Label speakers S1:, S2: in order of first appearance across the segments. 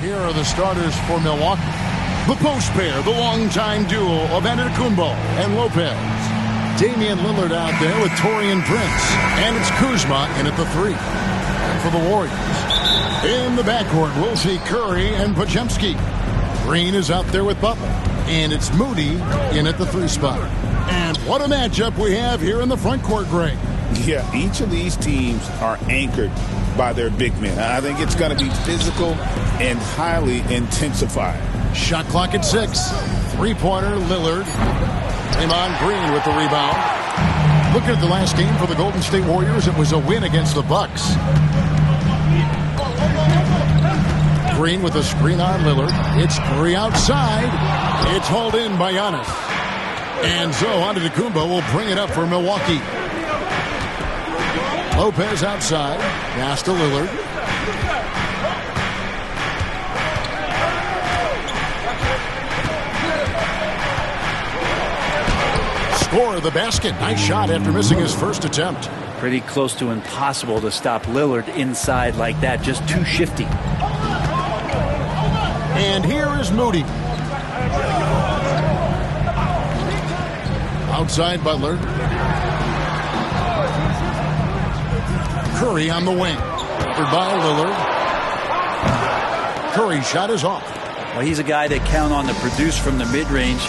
S1: Here are the starters for Milwaukee. The post pair, the longtime duo of Antetokounmpo and Lopez. Damian Lillard out there with Taurean Prince. And it's Kuzma in at the 3. And for the Warriors, in the backcourt, we'll see Curry and Podziemski. Green is out there with Butler. And it's Moody in at the 3 spot. And what a matchup we have here in the front court, Greg.
S2: Yeah, each of these teams are anchored by their big men. I think it's going to be physical and highly intensified.
S1: Shot clock at 6. Three-pointer, Lillard. Draymond Green with the rebound. Looking at the last game for the Golden State Warriors, it was a win against the Bucks. Green with a screen on Lillard. It's Curry outside. It's hauled in by Giannis. And so Antetokounmpo will bring it up for Milwaukee. Lopez outside. Pass to Lillard. Score the basket. Nice shot after missing his first attempt.
S3: Pretty close to impossible to stop Lillard inside like that. Just too shifty.
S1: And here is Moody. Outside Butler. Curry on the wing. Covered by Lillard. Curry shot is off.
S3: Well, he's a guy that count on to produce from the mid-range.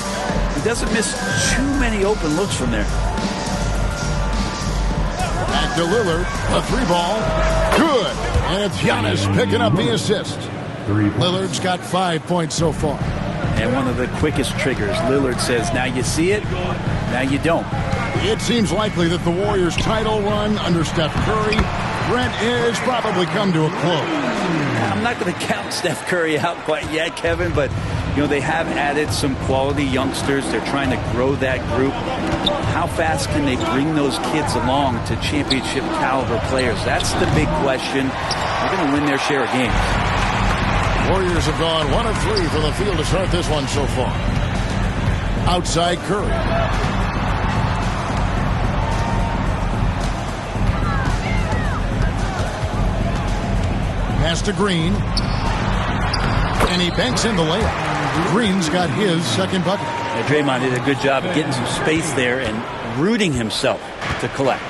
S3: He doesn't miss too many open looks from there.
S1: Back to Lillard. A 3-ball. Good. And it's Giannis picking up the assist. Lillard's got 5 points so far.
S3: And one of the quickest triggers. Lillard says, now you see it, now you don't.
S1: It seems likely that the Warriors' title run under Steph Curry, Brent, is probably come to a close.
S3: I'm not going to count Steph Curry out quite yet, Kevin, but you know they have added some quality youngsters. They're trying to grow that group. How fast can they bring those kids along to championship caliber players? That's the big question. They're going to win their share of games.
S1: Warriors have gone 1 of 3 from the field to start this one so far. Outside Curry. Pass to Green. And he banks in the layup. Green's got his second bucket.
S3: Yeah, Draymond did a good job of getting some space there and rooting himself to collect.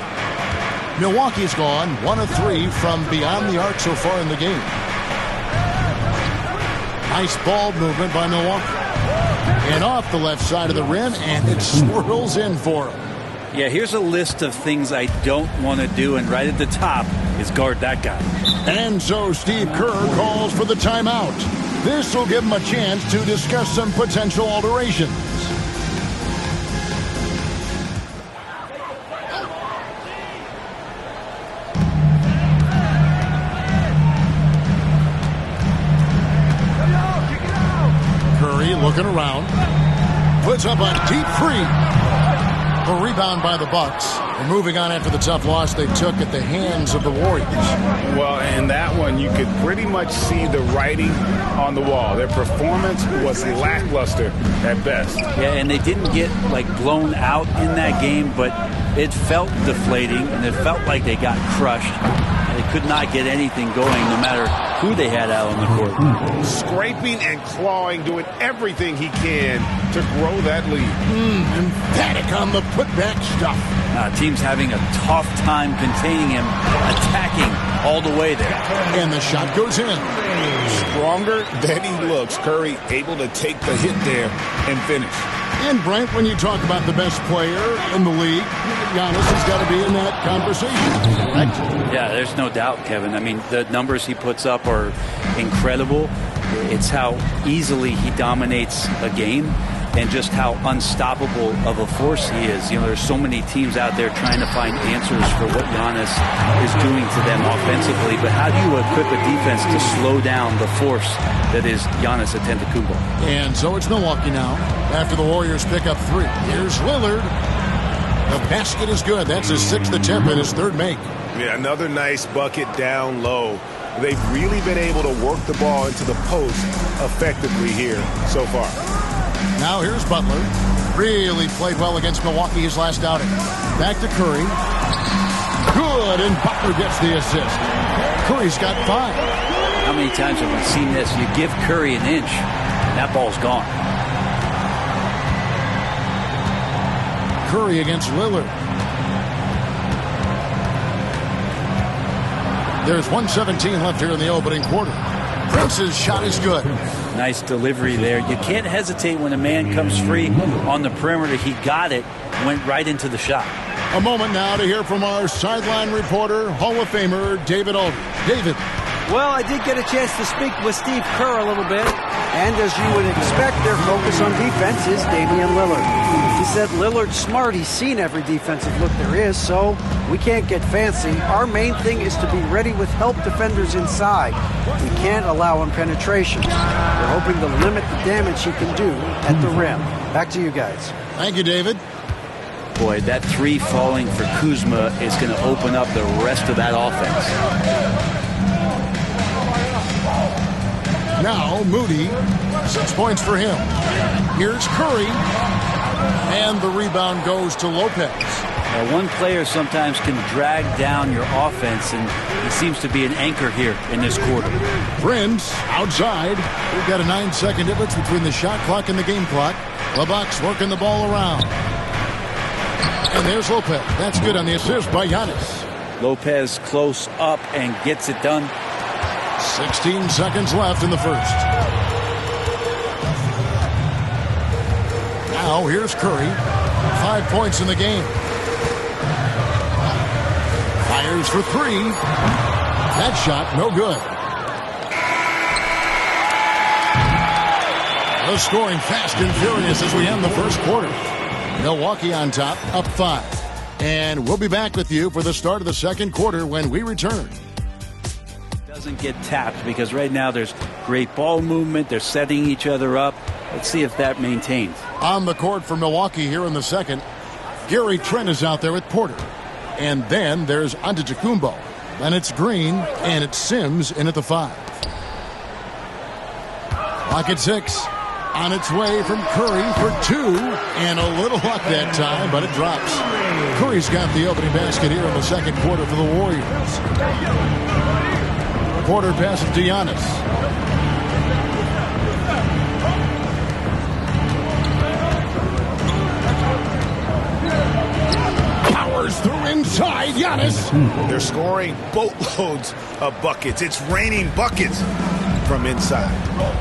S1: Milwaukee's gone 1 of 3 from beyond the arc so far in the game. Nice ball movement by Milwaukee. And off the left side of the rim, and it swirls in for him.
S3: Yeah, here's a list of things I don't want to do, and right at the top is guard that guy.
S1: And so Steve Kerr calls for the timeout. This will give him a chance to discuss some potential alterations. Looking around, puts up a deep 3. A rebound by the Bucks. And moving on after the tough loss they took at the hands of the Warriors.
S2: Well, in that one, you could pretty much see the writing on the wall. Their performance was lackluster at best.
S3: Yeah, and they didn't get blown out in that game, but it felt deflating, and it felt like they got crushed. They could not get anything going, no matter who they had out on the court.
S2: Scraping and clawing, doing everything he can to grow that lead.
S1: Emphatic on the putback stuff.
S3: Team's having a tough time containing him, attacking all the way there.
S1: And the shot goes in.
S2: Stronger than he looks. Curry able to take the hit there and finish.
S1: And Brent, when you talk about the best player in the league, Giannis has got to be in that conversation. Right?
S3: Yeah, there's no doubt, Kevin. I mean, the numbers he puts up are incredible. It's how easily he dominates a game and just how unstoppable of a force he is. You know, there's so many teams out there trying to find answers for what Giannis is doing to them offensively. But how do you equip a defense to slow down the force that is Giannis Antetokounmpo?
S1: And so it's Milwaukee now after the Warriors pick up 3. Here's Lillard. The basket is good. That's his 6th attempt and his 3rd make.
S2: Yeah, another nice bucket down low. They've really been able to work the ball into the post effectively here so far.
S1: Now here's Butler. Really played well against Milwaukee his last outing. Back to Curry. Good, and Butler gets the assist. Curry's got 5.
S3: How many times have we seen this? You give Curry an inch, and that ball's gone.
S1: Curry against Lillard. There's 1:17 left here in the opening quarter. Prince's shot is good.
S3: Nice delivery there. You can't hesitate when a man comes free on the perimeter. He got it, went right into the shot.
S1: A moment now to hear from our sideline reporter, Hall of Famer David Aldridge. David.
S4: Well, I did get a chance to speak with Steve Kerr a little bit, and as you would expect, their focus on defense is Damian Lillard. He said Lillard's smart. He's seen every defensive look there is, so we can't get fancy. Our main thing is to be ready with help defenders inside. We can't allow him penetration. We're hoping to limit the damage he can do at the rim. Back to you guys.
S1: Thank you, David.
S3: Boy, that three falling for Kuzma is going to open up the rest of that offense.
S1: Now Moody, 6 points for him. Here's Curry, and the rebound goes to Lopez.
S3: Now, one player sometimes can drag down your offense, and he seems to be an anchor here in this quarter.
S1: Prince outside. We've got a 9-second difference between the shot clock and the game clock. The Bucks working the ball around. And there's Lopez. That's good on the assist by Giannis.
S3: Lopez close up and gets it done.
S1: 16 seconds left in the first. Now here's Curry. 5 points in the game. Fires for three. That shot no good. The scoring fast and furious as we end the first quarter. Milwaukee on top, up 5. And we'll be back with you for the start of the second quarter when we return.
S3: Doesn't get tapped because right now there's great ball movement. They're setting each other up. Let's see if that maintains.
S1: On the court for Milwaukee here in the second, Gary Trent is out there with Porter. And then there's Antetokounmpo. Then it's Green, and it's Sims in at the 5. Clock at 6. On its way from Curry for 2. And a little luck that time, but it drops. Curry's got the opening basket here in the second quarter for the Warriors. Porter passes to Giannis. Powers through inside. Giannis.
S2: They're scoring boatloads of buckets. It's raining buckets from inside.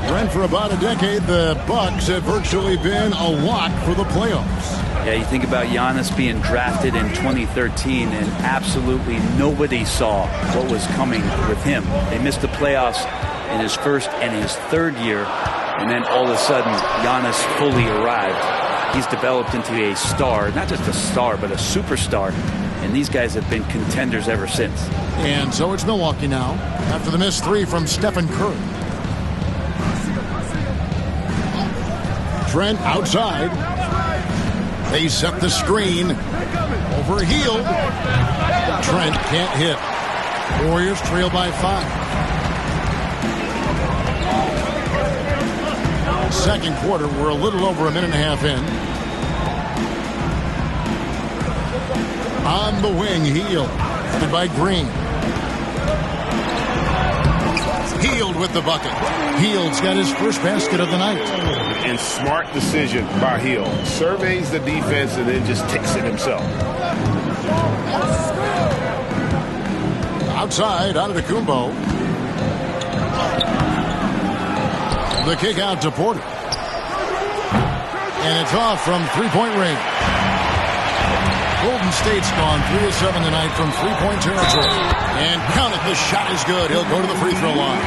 S1: Brent, for about a decade, the Bucks have virtually been a lock for the playoffs.
S3: Yeah, you think about Giannis being drafted in 2013, and absolutely nobody saw what was coming with him. They missed the playoffs in his first and his third year, and then all of a sudden, Giannis fully arrived. He's developed into a star, not just a star, but a superstar, and these guys have been contenders ever since.
S1: And so it's Milwaukee now, after the missed 3 from Stephen Curry. Trent outside. They set the screen. Over Hield. Trent can't hit. Warriors trail by 5. Second quarter, we're a little over a minute and a half in. On the wing, Hield. Headed by Green. Hield with the bucket. Hield's got his first basket of the night.
S2: And smart decision by Hield. Surveys the defense and then just takes it himself.
S1: Outside, Antetokounmpo. The kick out to Porter. And it's off from three-point range. Golden State's gone 3 of 7 tonight from three-point territory. And count it, the shot is good. He'll go to the free throw line.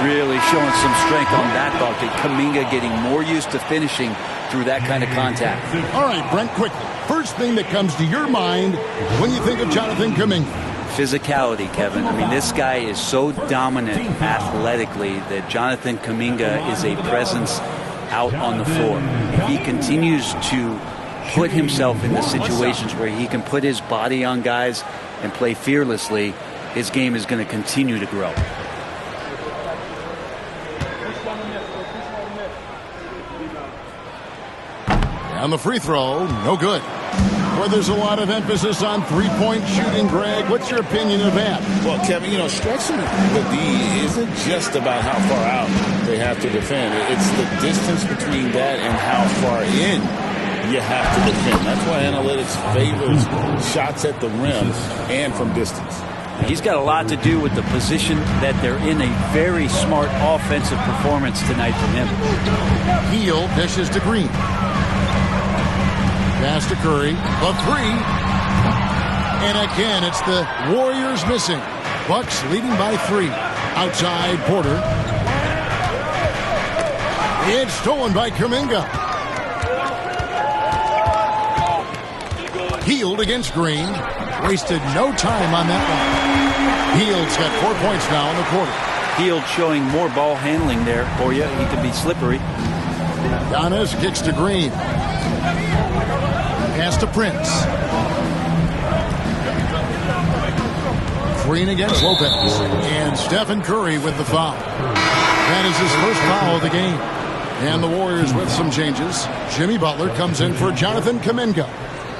S3: Really showing some strength on that bucket. Kuminga getting more used to finishing through that kind of contact.
S1: All right, Brent, quickly. First thing that comes to your mind when you think of Jonathan Kuminga.
S3: Physicality, Kevin. I mean, this guy is so dominant athletically that Jonathan Kuminga is a presence out on the floor. If he continues to put himself into situations where he can put his body on guys and play fearlessly, his game is going to continue to grow.
S1: On the free throw, no good. where there's a lot of emphasis on three-point shooting, Greg. What's your opinion of that?
S2: Well, Kevin, stretching the D isn't just about how far out they have to defend. It's the distance between that and how far in you have to defend. That's why analytics favors shots at the rim and from distance.
S3: He's got a lot to do with the position that they're in. A very smart offensive performance tonight from him.
S1: Hield dishes to Green. Pass to Curry. A three. And again, it's the Warriors missing. Bucks leading by 3. Outside, Porter. It's stolen by Kuminga. Hield against Green. Wasted no time on that one. Hield's got 4 points now in the quarter.
S3: Hield showing more ball handling there for you. He can be slippery.
S1: Giannis kicks to Green. Pass to Prince. Green against Lopez. And Stephen Curry with the foul. That is his first foul of the game. And the Warriors with some changes. Jimmy Butler comes in for Jonathan Kuminga.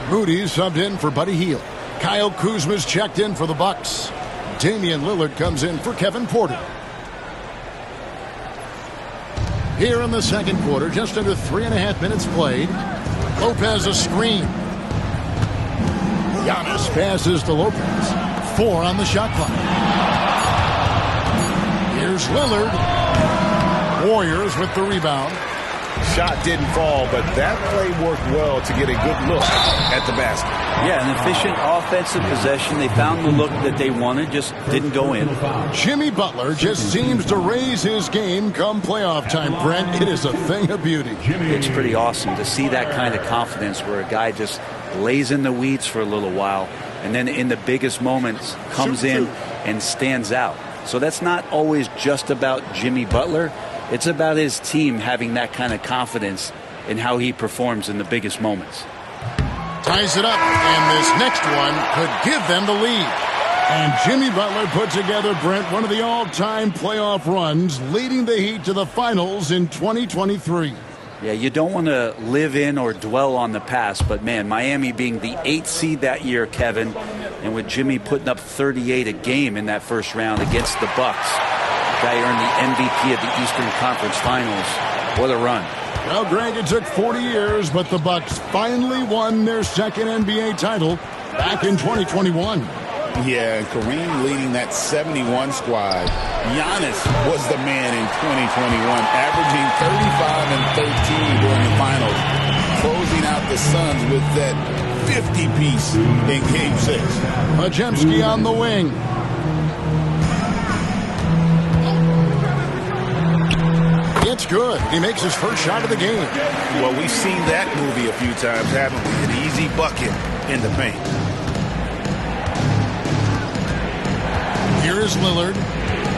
S1: Moody subbed in for Buddy Hield. Kyle Kuzma's checked in for the Bucks. Damian Lillard comes in for Kevin Porter. Here in the second quarter, just under 3.5 minutes played. Lopez a screen. Giannis passes to Lopez. 4 on the shot clock. Here's Lillard. Warriors with the rebound.
S2: Shot didn't fall, but that play worked well to get a good look at the basket.
S3: Yeah, an efficient offensive possession. They found the look that they wanted, just didn't go in.
S1: Jimmy Butler just seems to raise his game come playoff time, Brent. It is a thing of beauty.
S3: It's pretty awesome to see that kind of confidence where a guy just lays in the weeds for a little while and then in the biggest moments comes in and stands out. So that's not always just about Jimmy Butler. It's about his team having that kind of confidence in how he performs in the biggest moments.
S1: Ties it up, and this next one could give them the lead. And Jimmy Butler put together, Brent, one of the all-time playoff runs, leading the Heat to the finals in 2023.
S3: Yeah, you don't want to live in or dwell on the past, but, man, Miami being the 8th seed that year, Kevin, and with Jimmy putting up 38 a game in that first round against the Bucks. The guy earned the MVP of the Eastern Conference Finals. What a run.
S1: Well, Greg, it took 40 years, but the Bucks finally won their second NBA title back in 2021.
S2: Yeah, and Kareem leading that 71 squad. Giannis was the man in 2021, averaging 35 and 13 during the finals, closing out the Suns with that 50-piece in Game 6.
S1: Podziemski on the wing. It's good. He makes his first shot of the game.
S2: Well, we've seen that movie a few times, haven't we? An easy bucket in the paint.
S1: Here's Lillard.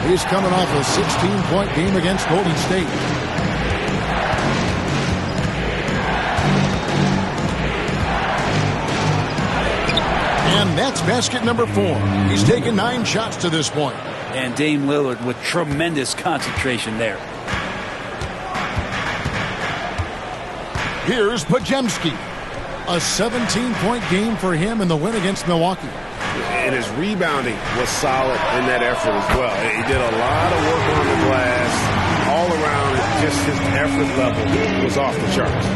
S1: He's coming off a 16-point game against Golden State. And that's basket number 4. He's taken 9 shots to this point.
S3: And Dame Lillard with tremendous concentration there.
S1: Here's Podziemski. A 17-point game for him in the win against Milwaukee.
S5: And his rebounding was solid in that effort as well. He did a lot of work on the glass. All around, just his effort level was off the charts.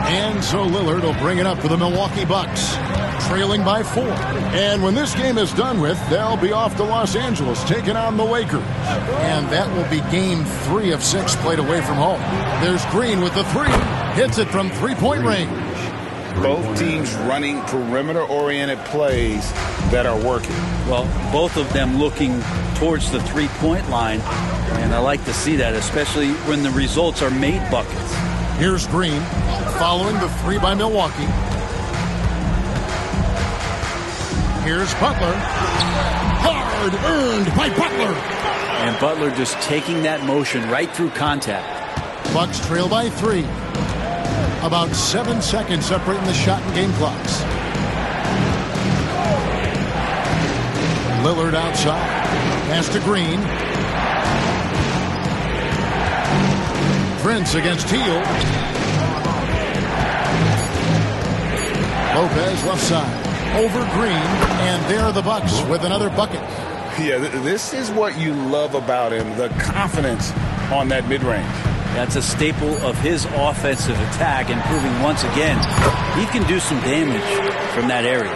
S1: And so Lillard will bring it up for the Milwaukee Bucks, trailing by 4. And when this game is done with, they'll be off to Los Angeles, taking on the Lakers. And that will be game 3 of 6 played away from home. There's Green with the 3. Hits it from 3-point range.
S2: Both teams running perimeter-oriented plays that are working.
S3: Well, both of them looking towards the 3-point line. And I like to see that, especially when the results are made buckets.
S1: Here's Green, following the 3 by Milwaukee. Here's Butler. Hard earned by Butler.
S3: And Butler just taking that motion right through contact.
S1: Bucks trail by 3. About 7 seconds separating the shot and game clocks. Lillard outside. Pass to Green. Prince against Hield. Lopez left side. Over Green. And there are the Bucks with another bucket.
S2: Yeah, this is what you love about him, the confidence on that mid-range.
S3: That's a staple of his offensive attack, and proving once again he can do some damage from that area.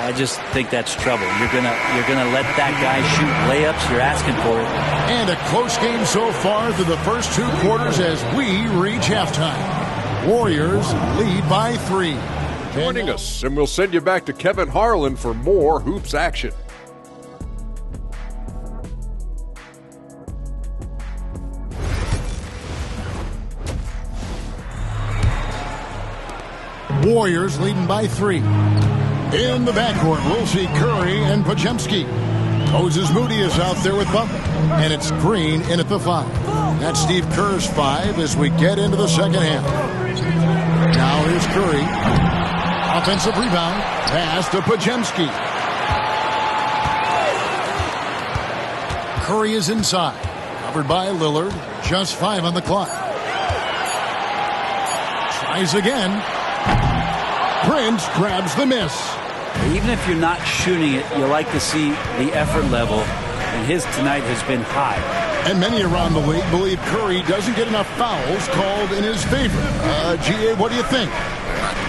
S3: I just think that's trouble. You're gonna let that guy shoot layups. You're asking for it.
S1: And a close game so far through the first 2 quarters as we reach halftime. Warriors lead by 3.
S6: Joining us, and we'll send you back to Kevin Harlan for more hoops action.
S1: Warriors leading by 3. In the backcourt, we'll see Curry and Podziemski. Moses Moody is out there with Butler. And it's Green in at the 5. That's Steve Kerr's 5 as we get into the second half. Now here's Curry. Offensive rebound. Pass to Podziemski. Curry is inside. Covered by Lillard. Just 5 on the clock. Tries again. Prince grabs the miss.
S3: Even if you're not shooting it, you like to see the effort level, and his tonight has been high.
S1: And many around the league believe Curry doesn't get enough fouls called in his favor. G.A., what do you think?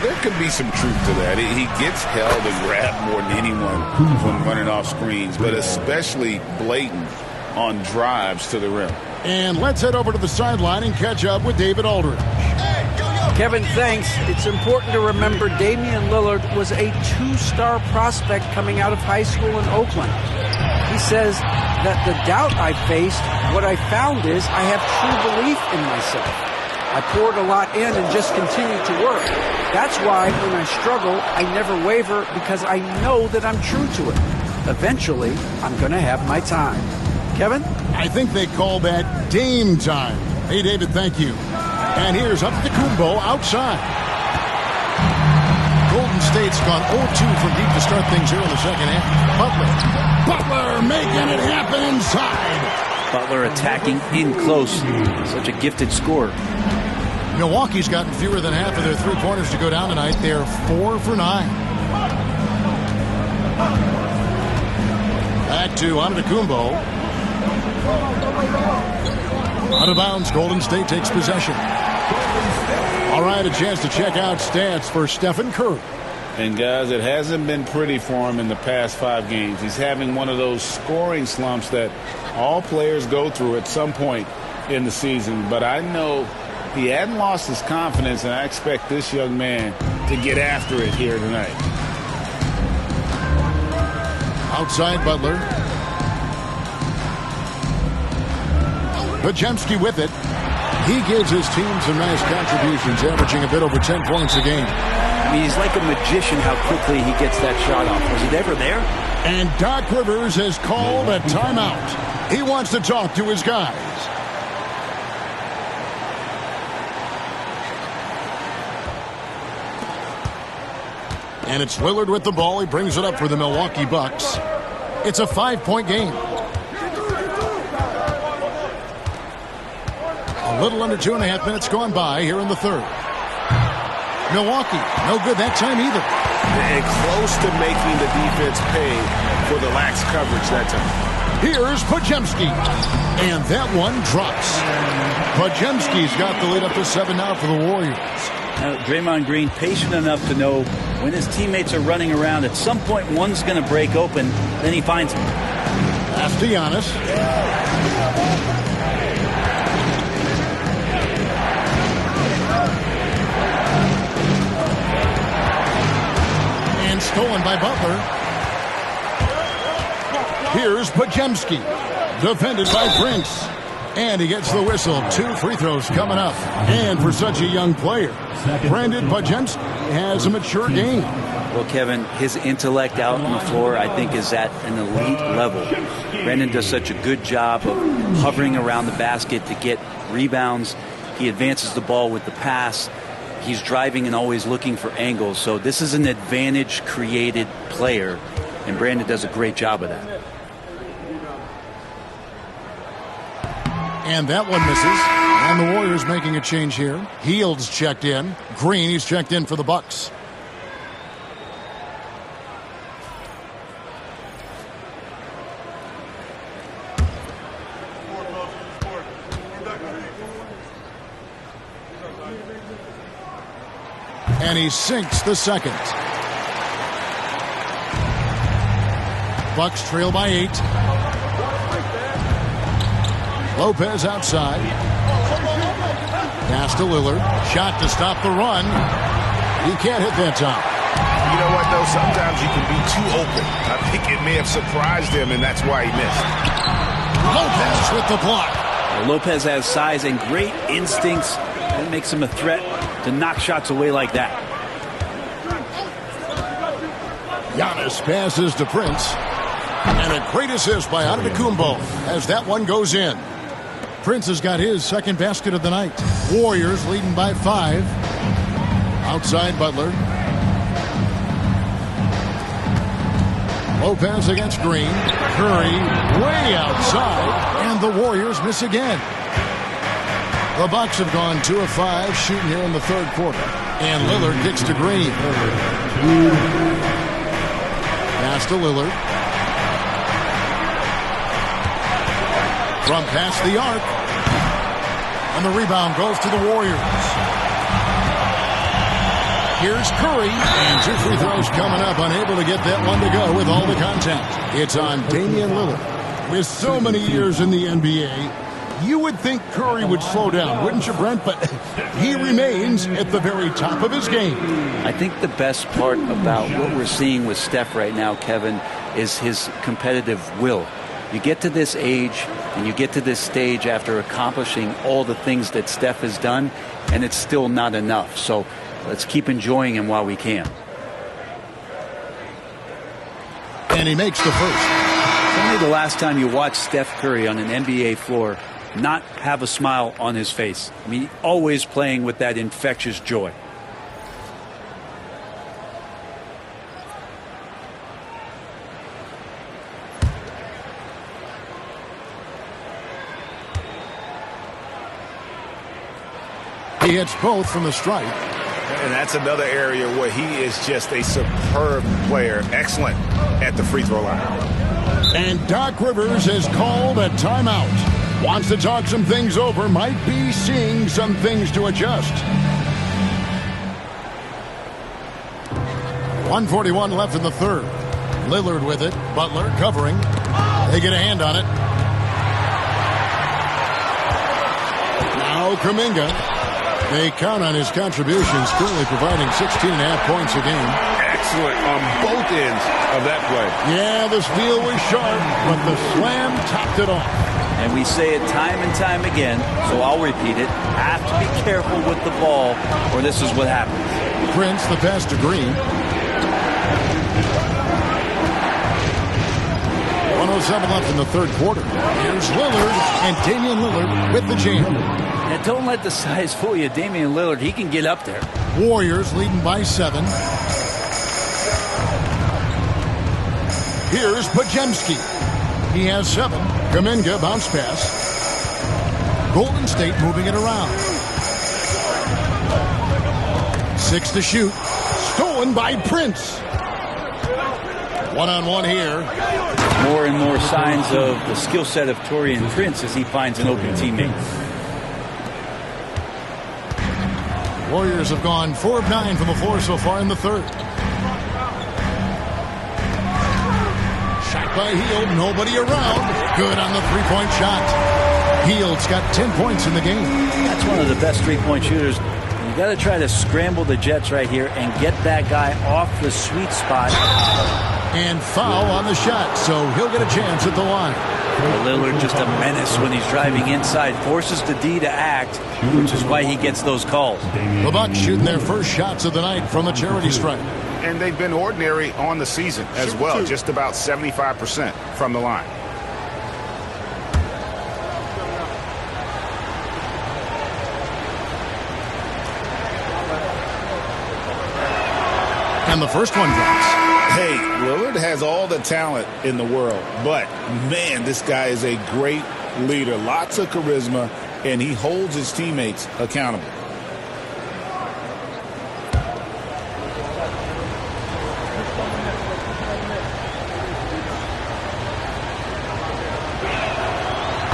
S2: There could be some truth to that. He gets held and grabbed more than anyone when running off screens, but especially blatant on drives to the rim.
S1: And let's head over to the sideline and catch up with David Aldridge.
S4: Kevin, thanks. It's important to remember Damian Lillard was a 2-star prospect coming out of high school in Oakland. He says that the doubt I faced, what I found is I have true belief in myself. I poured a lot in and just continued to work. That's why when I struggle, I never waver because I know that I'm true to it. Eventually, I'm going to have my time. Kevin?
S1: I think they call that Dame time. Hey, David, thank you. And here's Antetokounmpo outside. Golden State's gone 0-2 from deep to start things here in the second half. Butler making it happen inside.
S3: Butler attacking in close. Such a gifted scorer.
S1: Milwaukee's gotten fewer than half of their 3-pointers to go down tonight. They're 4 for 9. Back to Antetokounmpo. Out of bounds, Golden State takes possession. All right, a chance to check out stats for Stephen Curry.
S2: And guys, it hasn't been pretty for him in the past 5 games. He's having one of those scoring slumps that all players go through at some point in the season. But I know he hadn't lost his confidence, and I expect this young man to get after it here tonight.
S1: Outside Butler. Podziemski with it. He gives his team some nice contributions, averaging a bit over 10 points a game.
S3: I mean, he's like a magician how quickly he gets that shot off. Was he ever there?
S1: And Doc Rivers has called a timeout. He wants to talk to his guys. And it's Lillard with the ball. He brings it up for the Milwaukee Bucks. It's a 5-point game. A little under 2.5 minutes gone by here in the third. Milwaukee, no good that time either.
S5: And close to making the defense pay for the lax coverage that time.
S1: Here's Podziemski. And that one drops. Podziemski's got the lead up to 7 now for the Warriors.
S3: Now, Draymond Green patient enough to know when his teammates are running around, at some point one's going to break open, then he finds him.
S1: Pass to Giannis. And stolen by Butler. Here's Podziemski. Defended by Prince. And he gets the whistle. 2 free throws coming up. And for such a young player, Brandon Podziemski has a mature game.
S3: Well, Kevin, his intellect out on the floor, I think, is at an elite level. Brandon does such a good job of hovering around the basket to get rebounds. He advances the ball with the pass. He's driving and always looking for angles. So this is an advantage-created player, and Brandon does a great job of that.
S1: And that one misses. And the Warriors making a change here. Heald's checked in. Green, he's checked in for the Bucks. And he sinks the second. Bucks trail by 8. Lopez outside. Pass to Lillard. Shot to stop the run. He can't hit that time.
S5: You know what, though? Sometimes you can be too open. I think it may have surprised him, and that's why he missed.
S1: Lopez with the block.
S3: Well, Lopez has size and great instincts. That makes him a threat to knock shots away like that.
S1: Giannis passes to Prince. And a great assist by Antetokounmpo as that one goes in. Prince has got his second basket of the night. Warriors leading by 5. Outside Butler. Lopez against Green. Curry way outside. And the Warriors miss again. The Bucks have gone 2 of 5 shooting here in the third quarter. And Lillard kicks to Green. Pass to Lillard. From past the arc. And the rebound goes to the Warriors. Here's Curry. And 2 free throws coming up. Unable to get that one to go with all the contact. It's on Damian Lillard. With so many years in the NBA, you would think Curry would slow down, wouldn't you, Brent? But he remains at the very top of his game.
S3: I think the best part about what we're seeing with Steph right now, Kevin, is his competitive will. You get to this age and you get to this stage after accomplishing all the things that Steph has done, and it's still not enough. So let's keep enjoying him while we can.
S1: And he makes the first.
S3: Tell me the last time you watched Steph Curry on an NBA floor not have a smile on his face. I mean, always playing with that infectious joy.
S1: He hits both from the stripe.
S5: And that's another area where he is just a superb player. Excellent at the free throw line.
S1: And Doc Rivers has called a timeout. Wants to talk some things over. Might be seeing some things to adjust. 1:41 left in the third. Lillard with it. Butler covering. They get a hand on it. Now Kuminga. They count on his contributions, currently providing 16.5 points a game.
S5: Excellent on both ends of that play.
S1: Yeah, the steal was sharp, but the slam topped it off.
S3: And we say it time and time again, so I'll repeat it. Have to be careful with the ball, or this is what happens.
S1: Prince, the pass to Green. 1:07 left in the third quarter. Here's Lillard, and Damian Lillard with the jam.
S3: And don't let the size fool you. Damian Lillard, he can get up there.
S1: Warriors leading by 7. Here's Podziemski. He has 7. Kuminga bounce pass. Golden State moving it around. 6 to shoot. Stolen by Prince. One-on-one here.
S3: More and more signs of the skill set of Taurean Prince as he finds an open teammate.
S1: Warriors have gone 4 of 9 from the floor so far in the third. Shot by Hield, nobody around. Good on the three-point shot. Hield's got 10 points in the game.
S3: That's one of the best three-point shooters. You got to try to scramble the Jets right here and get that guy off the sweet spot.
S1: And foul on the shot, so he'll get a chance at the line.
S3: Lillard just a menace when he's driving inside, forces the D to act, which is why he gets those calls.
S1: The Bucks shooting their first shots of the night from the charity stripe.
S5: And they've been ordinary on the season as well, just about 75% from the line.
S1: And the first one drops.
S5: Hey, Lillard has all the talent in the world, but, man, this guy is a great leader. Lots of charisma, and he holds his teammates accountable.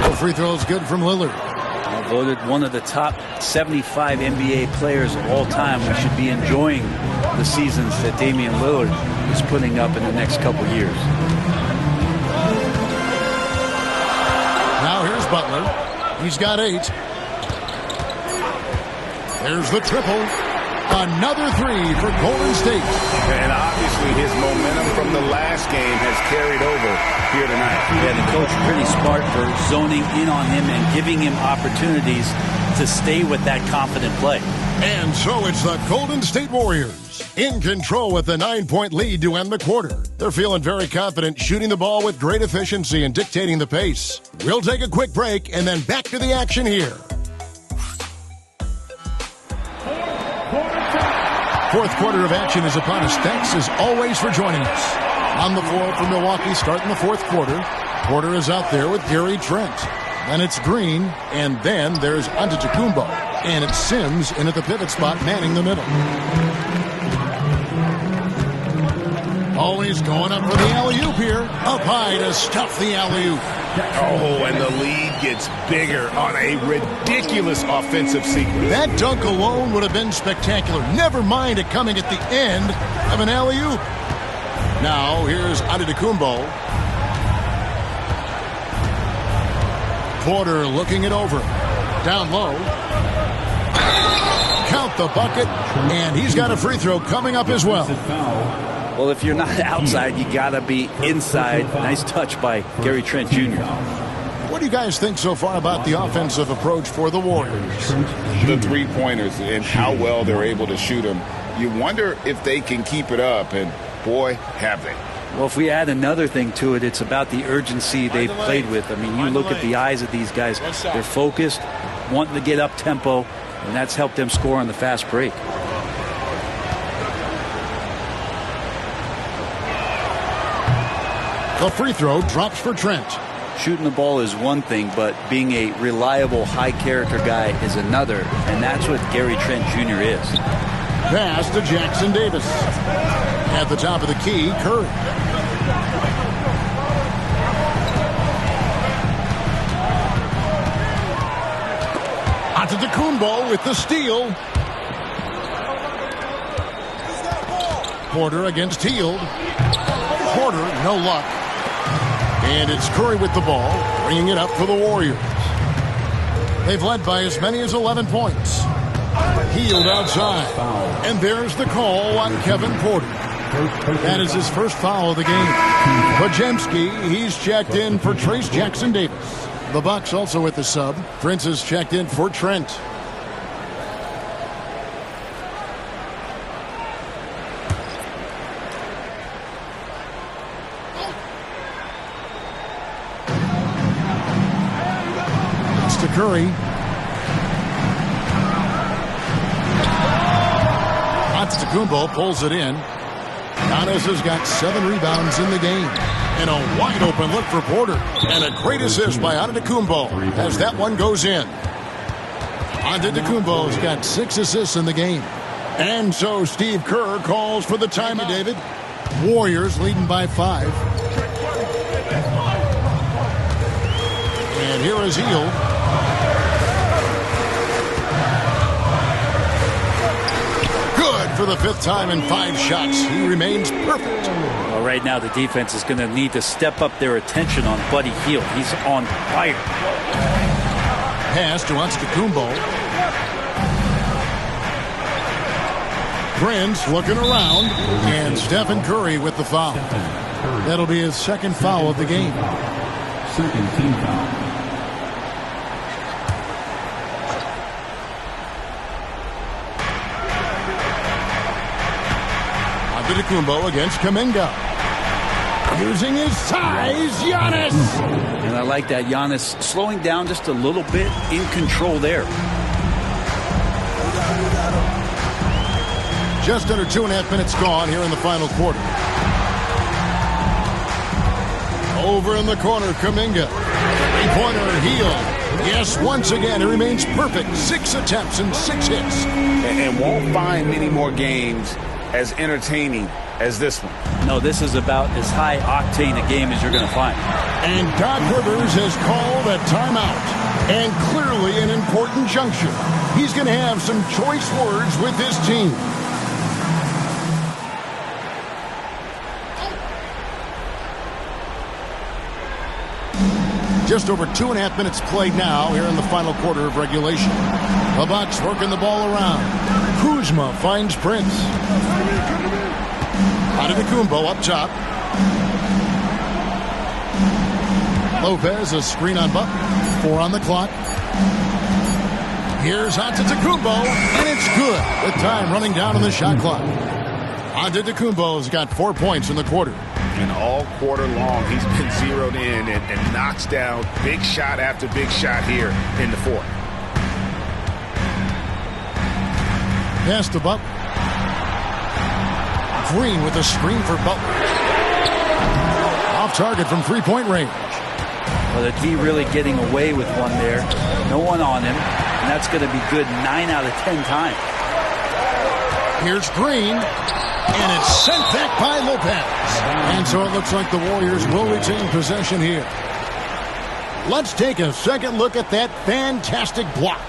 S1: The free throw is good from Lillard.
S3: Voted one of the top 75 NBA players of all time. We should be enjoying the seasons that Damian Lillard is putting up in the next couple years.
S1: Now here's Butler. He's got 8. There's the triple. Another 3 for Golden State.
S5: And obviously his momentum from the last game has carried over here tonight.
S3: Yeah, the coach pretty smart for zoning in on him and giving him opportunities to stay with that confident play.
S1: And so it's the Golden State Warriors in control with a 9-point lead to end the quarter. They're feeling very confident, shooting the ball with great efficiency and dictating the pace. We'll take a quick break and then back to the action here. Fourth quarter of action is upon us. Thanks as always for joining us. On the floor for Milwaukee starting the fourth quarter. Porter is out there with Gary Trent. Then it's Green, and then there's Antetokounmpo. And it's Sims in at the pivot spot, manning the middle. Always going up for the alley-oop here. Up high to stuff the alley-oop.
S5: Oh, and the lead gets bigger on a ridiculous offensive sequence.
S1: That dunk alone would have been spectacular. Never mind it coming at the end of an alley-oop. Now, here's Antetokounmpo. Porter looking it over. Down low. Count the bucket, and he's got a free throw coming up as well.
S3: Well, if you're not outside, you got to be inside. Nice touch by Gary Trent Jr.
S1: What do you guys think so far about the offensive approach for the Warriors?
S2: The three-pointers and how well they're able to shoot them. You wonder if they can keep it up, and boy, have they.
S3: Well, if we add another thing to it, it's about the urgency they've played with. I mean, you look at the eyes of these guys. They're focused, wanting to get up tempo, and that's helped them score on the fast break.
S1: The free throw drops for Trent.
S3: Shooting the ball is one thing, but being a reliable, high-character guy is another, and that's what Gary Trent Jr. is.
S1: Pass to Jackson Davis. At the top of the key, Curry. Antetokounmpo with the steal. Porter against Hield. Porter, no luck. And it's Curry with the ball, bringing it up for the Warriors. They've led by as many as 11 points. Hield outside. And there's the call on Kevin Porter. That is his first foul of the game. Podziemski, he's checked in for Trace Jackson Davis. The Bucks also with the sub. Prince is checked in for Trent. It's to Curry. Antetokounmpo pulls it in. Giannis has got 7 rebounds in the game. And a wide open look for Porter. And a great assist by Antetokounmpo as that one goes in. Antetokounmpo's got 6 assists in the game. And so Steve Kerr calls for the timeout, David. Warriors leading by 5. And here is Hield. For the 5th time in 5 shots. He remains perfect.
S3: Well, right now the defense is going to need to step up their attention on Buddy Hield. He's on fire.
S1: Pass to Antetokounmpo. Prince looking around. And Stephen Curry with the foul. That'll be his 2nd foul of the game.
S7: 2nd team foul.
S1: Antetokounmpo against Kuminga. Using his size, Giannis.
S3: And I like that. Giannis slowing down just a little bit, in control there.
S1: Just under 2.5 minutes gone here in the final quarter. Over in the corner, Kuminga. Three-pointer, Hield. Yes, once again, it remains perfect. 6 attempts and 6 hits.
S2: And won't find many more games as entertaining as this one.
S3: No, this is about as high octane a game as you're going to find.
S1: And Doc Rivers has called a timeout. And clearly an important juncture. He's going to have some choice words with his team. Just over 2.5 minutes played now here in the final quarter of regulation. The Bucks working the ball around. Kuzma finds Prince. Antetokounmpo up top. Lopez, a screen on Butler. 4 on the clock. Here's Antetokounmpo, and it's good. With time running down on the shot clock. Antetokounmpo's got 4 points in the quarter.
S5: And all quarter long, he's been zeroed in and knocks down big shot after big shot here in the fourth.
S1: Pass to Butler. Green with a screen for Butler. Off target from three-point range.
S3: Well, the D really getting away with one there. No one on him, and that's going to be good 9 out of 10 times.
S1: Here's Green, and it's sent back by Lopez. And so it looks like the Warriors will retain possession here. Let's take a second look at that fantastic block.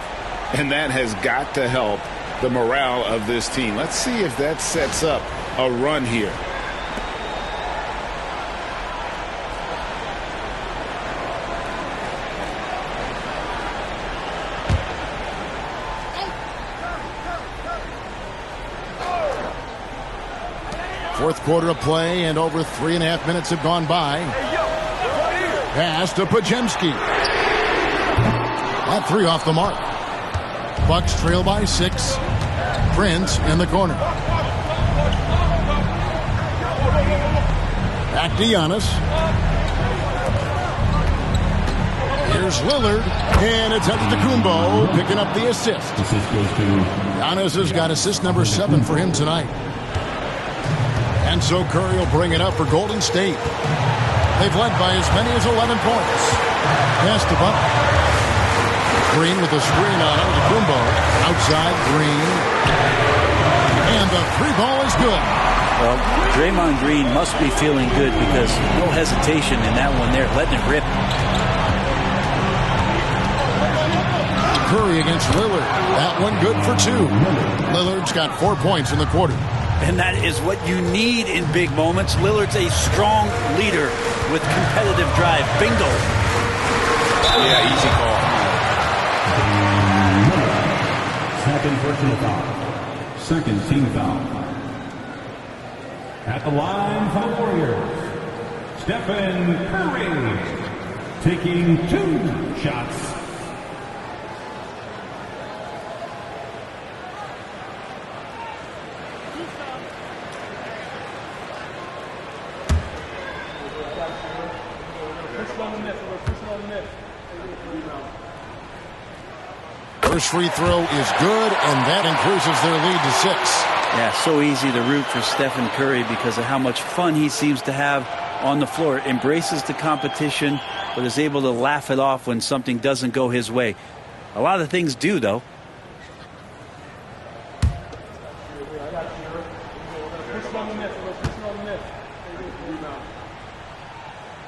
S5: And that has got to help the morale of this team. Let's see if that sets up a run here.
S1: Fourth quarter of play, and over 3.5 minutes have gone by. Pass to Podziemski. That 3 off the mark. Bucks trail by 6. Prince in the corner. Back to Giannis. Here's Lillard, and it's Antetokounmpo picking up the assist. Giannis has got assist number 7 for him tonight. And so Curry will bring it up for Golden State. They've led by as many as 11 points. Pass to Butler. Green with a screen on Antetokounmpo. Outside, Green. And the 3-ball is good.
S3: Well, Draymond Green must be feeling good because no hesitation in that one there, letting it rip.
S1: Curry against Lillard. That one good for 2. Lillard's got 4 points in the quarter.
S3: And that is what you need in big moments. Lillard's a strong leader with competitive drive. Bingo.
S5: Yeah, easy call.
S7: Second personal foul. Second team foul. At the line for the Warriors, Stephen Curry taking 2 shots.
S1: First free throw is good, and that increases their lead to 6.
S3: Yeah, so easy to root for Stephen Curry because of how much fun he seems to have on the floor. Embraces the competition, but is able to laugh it off when something doesn't go his way. A lot of things do, though.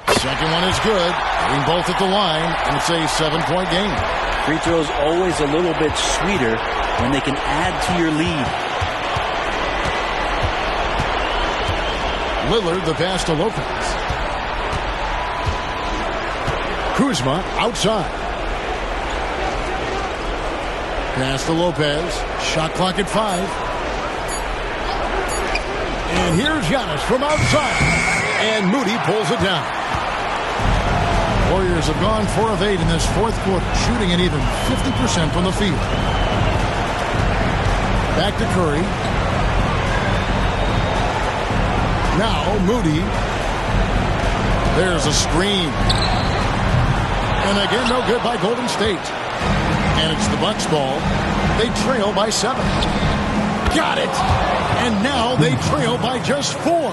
S1: Second one is good. Getting both at the line, and it's a 7-point game.
S3: Free throws always a little bit sweeter when they can add to your lead.
S1: Lillard, the pass to Lopez. Kuzma outside. Pass to Lopez. Shot clock at 5. And here's Giannis from outside. And Moody pulls it down. Warriors have gone 4 of 8 in this fourth quarter, shooting at even 50% from the field. Back to Curry. Now Moody. There's a screen. And again, no good by Golden State. And it's the Bucks ball. They trail by 7. Got it. And now they trail by just 4.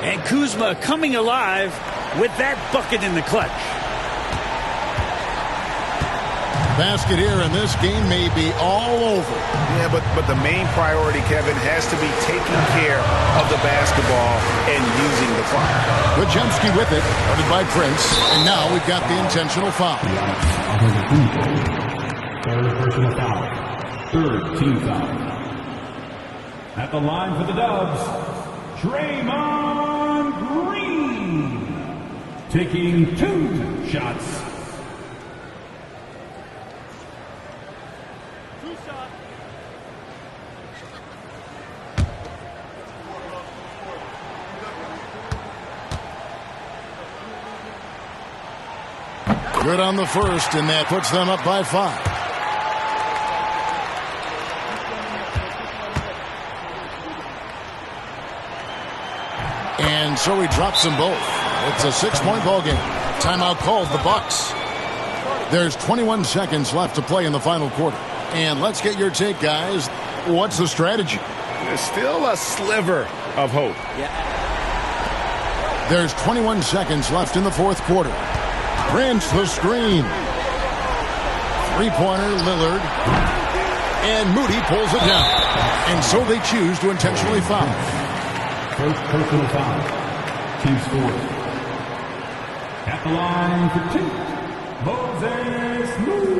S3: And Kuzma coming alive with that bucket in the clutch.
S1: basket here, and this game may be all over.
S5: Yeah, but the main priority, Kevin, has to be taking care of the basketball and using the clock.
S1: Wojciechowski with it, guarded by Prince, and now we've got the intentional foul.
S7: Third personal foul. Third team foul. At the line for the Dubs, Draymond Green, taking 2 shots.
S1: Good on the first, and that puts them up by 5. And so he drops them both. It's a 6-point ball game. Timeout called the Bucks. There's 21 seconds left to play in the final quarter. And let's get your take, guys. What's the strategy?
S5: There's still a sliver of hope.
S4: Yeah.
S1: There's 21 seconds left in the fourth quarter. Prince the screen. 3-pointer, Lillard. And Moody pulls it down. And so they choose to intentionally foul.
S7: First personal foul. Team score. At the line for 2, Moses Moody.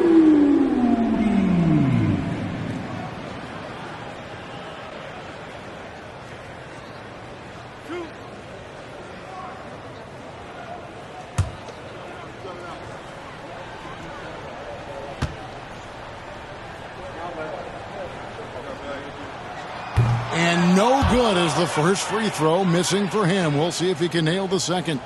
S1: And no good as the first free throw, missing for him. We'll see if he can nail the second.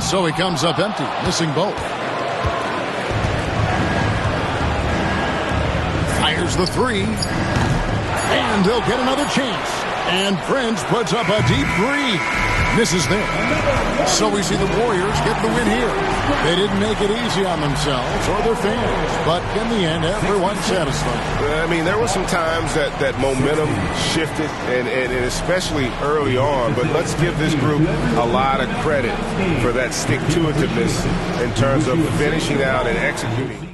S1: So he comes up empty, missing both. Fires the 3. And they'll get another chance. And Prince puts up a deep 3. Misses there. So we see the Warriors get the win here. They didn't make it easy on themselves or their fans, but in the end, everyone's satisfied.
S5: I mean, there were some times that momentum shifted, and especially early on, but let's give this group a lot of credit for that stick-to-itiveness in terms of finishing out and executing.